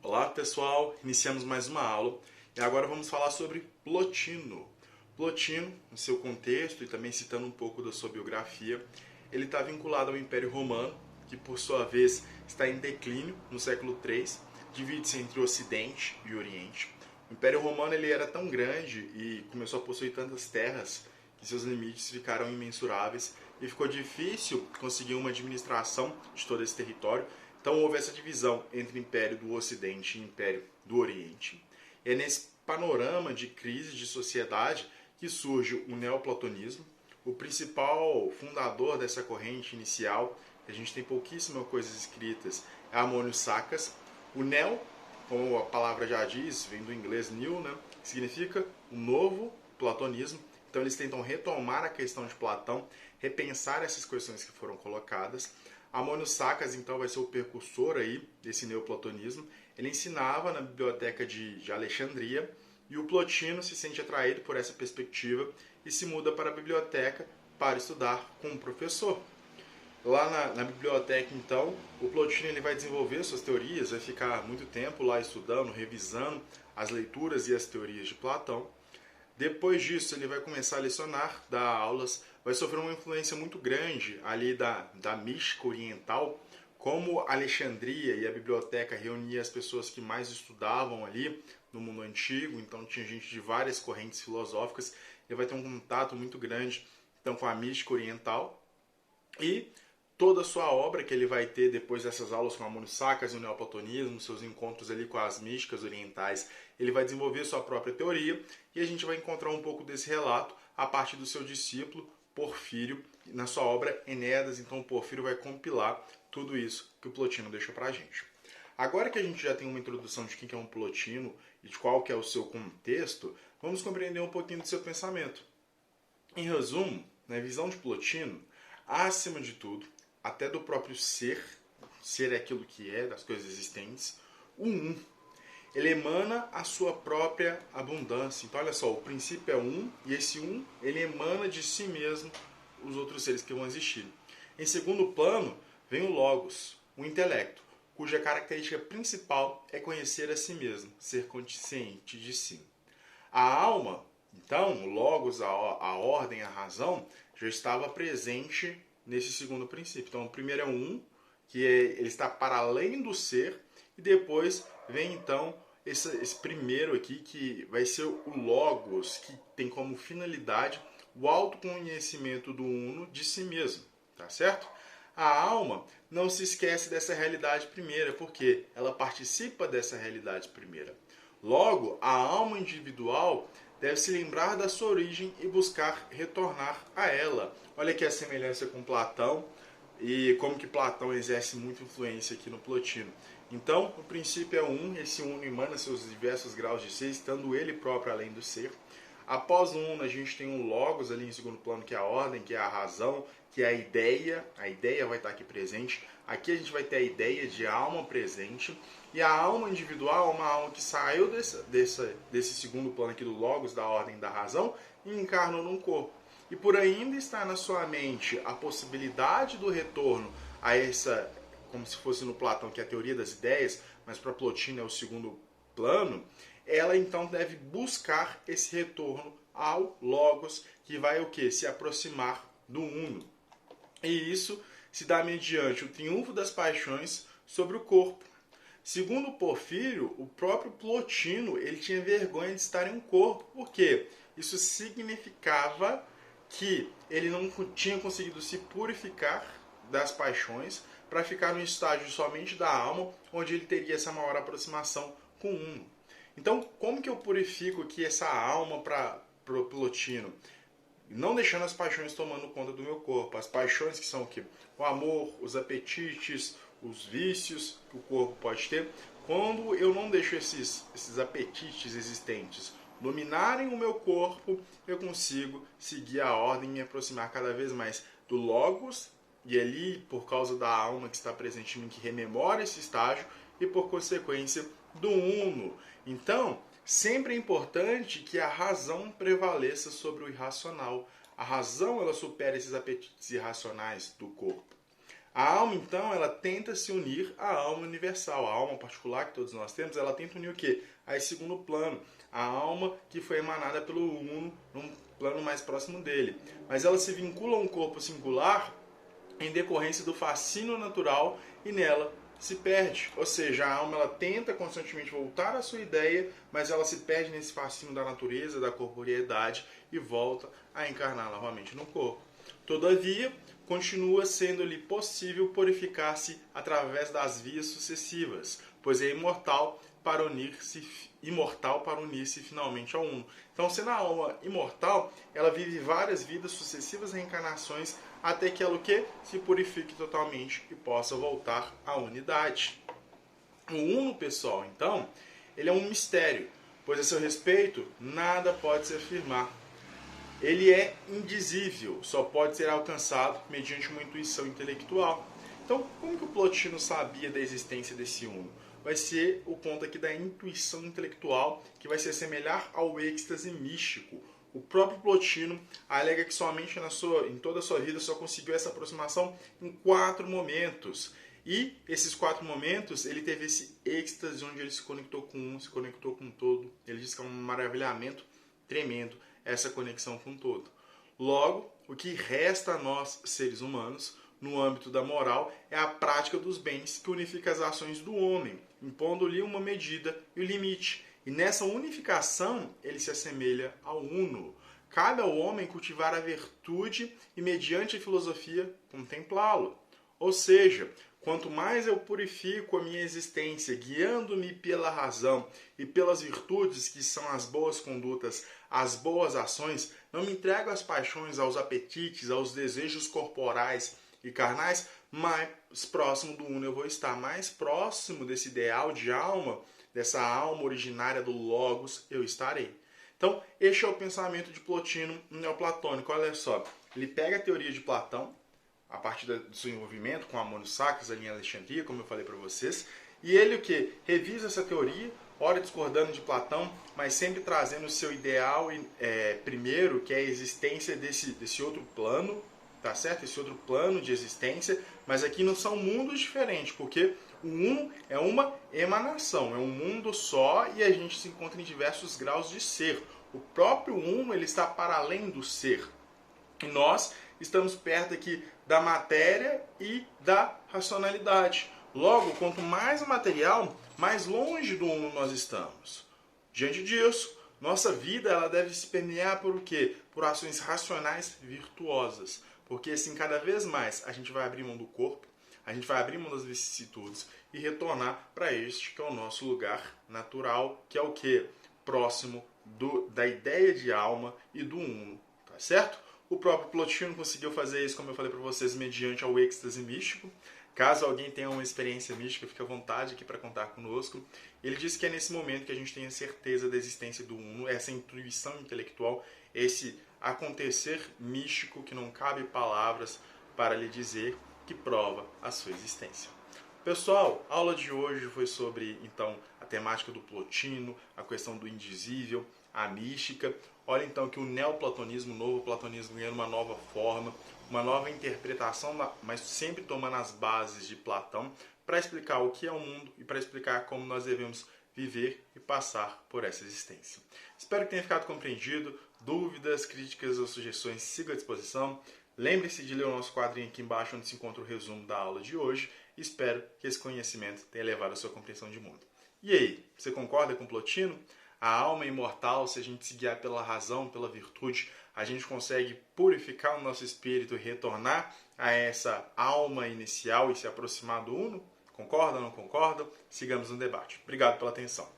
Olá pessoal, iniciamos mais uma aula e agora vamos falar sobre Plotino. Plotino, no seu contexto e também citando um pouco da sua biografia, ele está vinculado ao Império Romano, que por sua vez está em declínio no século III, divide-se entre o Ocidente e o Oriente. O Império Romano ele era tão grande e começou a possuir tantas terras que seus limites ficaram imensuráveis e ficou difícil conseguir uma administração de todo esse território. Então houve essa divisão entre Império do Ocidente e Império do Oriente. E é nesse panorama de crise de sociedade que surge o neoplatonismo. O principal fundador dessa corrente inicial, a gente tem pouquíssimas coisas escritas, é Amônio Sacas. O neo, como a palavra já diz, vem do inglês new, né? Significa o novo platonismo. Então eles tentam retomar a questão de Platão, repensar essas questões que foram colocadas. Amônio Sacas, então, vai ser o precursor aí desse neoplatonismo. Ele ensinava na biblioteca de Alexandria e o Plotino se sente atraído por essa perspectiva e se muda para a biblioteca para estudar com um professor. Lá na biblioteca, então, o Plotino ele vai desenvolver suas teorias, vai ficar muito tempo lá estudando, revisando as leituras e as teorias de Platão. Depois disso, ele vai começar a lecionar, dar aulas, vai sofrer uma influência muito grande ali da mística oriental, como Alexandria e a biblioteca reunia as pessoas que mais estudavam ali no mundo antigo, então tinha gente de várias correntes filosóficas, ele vai ter um contato muito grande então, com a mística oriental, e toda a sua obra que ele vai ter depois dessas aulas com Amônio Sacas e o neoplatonismo, seus encontros ali com as místicas orientais, ele vai desenvolver sua própria teoria e a gente vai encontrar um pouco desse relato a partir do seu discípulo Porfírio na sua obra Enéas. Então Porfírio vai compilar tudo isso que o Plotino deixou pra gente. Agora que a gente já tem uma introdução de quem é um Plotino e de qual que é o seu contexto, vamos compreender um pouquinho do seu pensamento. Em resumo, na visão de Plotino, acima de tudo, até do próprio ser é aquilo que é, das coisas existentes, o um. Ele emana a sua própria abundância. Então, olha só, o princípio é um, e esse um, ele emana de si mesmo os outros seres que vão existir. Em segundo plano, vem o logos, o intelecto, cuja característica principal é conhecer a si mesmo, ser consciente de si. A alma, então, o logos, a ordem, a razão, já estava presente nesse segundo princípio. Então, o primeiro é o um, ele está para além do ser, e depois vem, então, esse primeiro aqui, que vai ser o logos, que tem como finalidade o autoconhecimento do uno de si mesmo, tá certo? A alma não se esquece dessa realidade primeira, porque ela participa dessa realidade primeira. Logo, a alma individual deve se lembrar da sua origem e buscar retornar a ela. Olha aqui a semelhança com Platão e como que Platão exerce muita influência aqui no Plotino. Então, o princípio é um, esse uno emana seus diversos graus de ser, estando ele próprio além do ser. Após o uno, a gente tem um logos ali em segundo plano, que é a ordem, que é a razão, que é a ideia vai estar aqui presente. Aqui a gente vai ter a ideia de alma presente, e a alma individual é uma alma que saiu desse segundo plano aqui do logos, da ordem, da razão, e encarna num corpo. E por ainda estar na sua mente a possibilidade do retorno a essa, como se fosse no Platão, que é a teoria das ideias, mas para Plotino é o segundo plano, ela então deve buscar esse retorno ao logos, que vai o quê? Se aproximar do uno. E isso se dá mediante o triunfo das paixões sobre o corpo. Segundo Porfírio, o próprio Plotino ele tinha vergonha de estar em um corpo, porque isso significava que ele não tinha conseguido se purificar das paixões para ficar no estágio somente da alma, onde ele teria essa maior aproximação com o uno. Então, como que eu purifico aqui essa alma para o Plotino? Não deixando as paixões tomando conta do meu corpo. As paixões que são o quê? O amor, os apetites, os vícios que o corpo pode ter. Quando eu não deixo esses apetites existentes dominarem o meu corpo, eu consigo seguir a ordem e me aproximar cada vez mais do logos, e ali, por causa da alma que está presente em mim, que rememora esse estágio, e por consequência do uno. Então, sempre é importante que a razão prevaleça sobre o irracional. A razão ela supera esses apetites irracionais do corpo. A alma, então, ela tenta se unir à alma universal, a alma particular que todos nós temos, ela tenta unir o quê? A esse segundo plano, a alma que foi emanada pelo Uno num plano mais próximo dele. Mas ela se vincula a um corpo singular em decorrência do fascínio natural e nela se perde. Ou seja, a alma ela tenta constantemente voltar à sua ideia, mas ela se perde nesse fascínio da natureza, da corporeidade e volta a encarnar novamente no corpo. Todavia, continua sendo-lhe possível purificar-se através das vias sucessivas, pois é imortal para unir-se finalmente ao Uno. Então, sendo a alma imortal, ela vive várias vidas sucessivas reencarnações até que ela o quê? Se purifique totalmente e possa voltar à unidade. O Uno, pessoal, então, ele é um mistério, pois a seu respeito nada pode se afirmar. Ele é indizível, só pode ser alcançado mediante uma intuição intelectual. Então, como que o Plotino sabia da existência desse Uno? Vai ser o ponto aqui da intuição intelectual, que vai se assemelhar ao êxtase místico. O próprio Plotino alega que somente em toda a sua vida só conseguiu essa aproximação em 4 momentos. E esses 4 momentos, ele teve esse êxtase onde ele se conectou com um, se conectou com todo. Ele diz que é um maravilhamento tremendo essa conexão com todo. Logo, o que resta a nós, seres humanos, no âmbito da moral, é a prática dos bens que unifica as ações do homem, impondo-lhe uma medida e o limite. E nessa unificação, ele se assemelha ao Uno. Cabe ao homem cultivar a virtude e, mediante a filosofia, contemplá-lo. Ou seja, quanto mais eu purifico a minha existência, guiando-me pela razão e pelas virtudes que são as boas condutas, as boas ações, não me entrego às paixões, aos apetites, aos desejos corporais e carnais, mais próximo do Uno eu vou estar, mais próximo desse ideal de alma, dessa alma originária do Logos, eu estarei. Então, este é o pensamento de Plotino neoplatônico. Olha só, ele pega a teoria de Platão, a partir do seu envolvimento com Ammônio Sacras ali em Alexandria, como eu falei para vocês, e ele o que? Revisa essa teoria, ora discordando de Platão, mas sempre trazendo o seu ideal primeiro, que é a existência desse outro plano, tá certo? Esse outro plano de existência, mas aqui não são mundos diferentes, porque o Uno é uma emanação, é um mundo só e a gente se encontra em diversos graus de ser. O próprio Uno ele está para além do ser. E nós estamos perto aqui da matéria e da racionalidade. Logo, quanto mais material, mais longe do Uno nós estamos. Diante disso, nossa vida ela deve se permear por o quê? Por ações racionais virtuosas. Porque assim, cada vez mais, a gente vai abrir mão do corpo, a gente vai abrir mão das vicissitudes e retornar para este que é o nosso lugar natural, que é o quê? Próximo da ideia de alma e do Uno, tá certo? O próprio Plotino conseguiu fazer isso, como eu falei para vocês, mediante ao êxtase místico. Caso alguém tenha uma experiência mística, fique à vontade aqui para contar conosco. Ele disse que é nesse momento que a gente tem a certeza da existência do Uno, essa intuição intelectual, esse acontecer místico que não cabe palavras para lhe dizer, que prova a sua existência. Pessoal, a aula de hoje foi sobre, então, a temática do Plotino, a questão do indizível, a mística. Olha então que o neoplatonismo, o novo platonismo ganhando uma nova forma, uma nova interpretação, mas sempre tomando as bases de Platão para explicar o que é o mundo e para explicar como nós devemos viver e passar por essa existência. Espero que tenha ficado compreendido. Dúvidas, críticas ou sugestões, siga à disposição. Lembre-se de ler o nosso quadrinho aqui embaixo, onde se encontra o resumo da aula de hoje. Espero que esse conhecimento tenha elevado a sua compreensão de mundo. E aí, você concorda com Plotino? A alma é imortal, se a gente se guiar pela razão, pela virtude, a gente consegue purificar o nosso espírito e retornar a essa alma inicial e se aproximar do Uno? Concorda ou não concorda? Sigamos no debate. Obrigado pela atenção.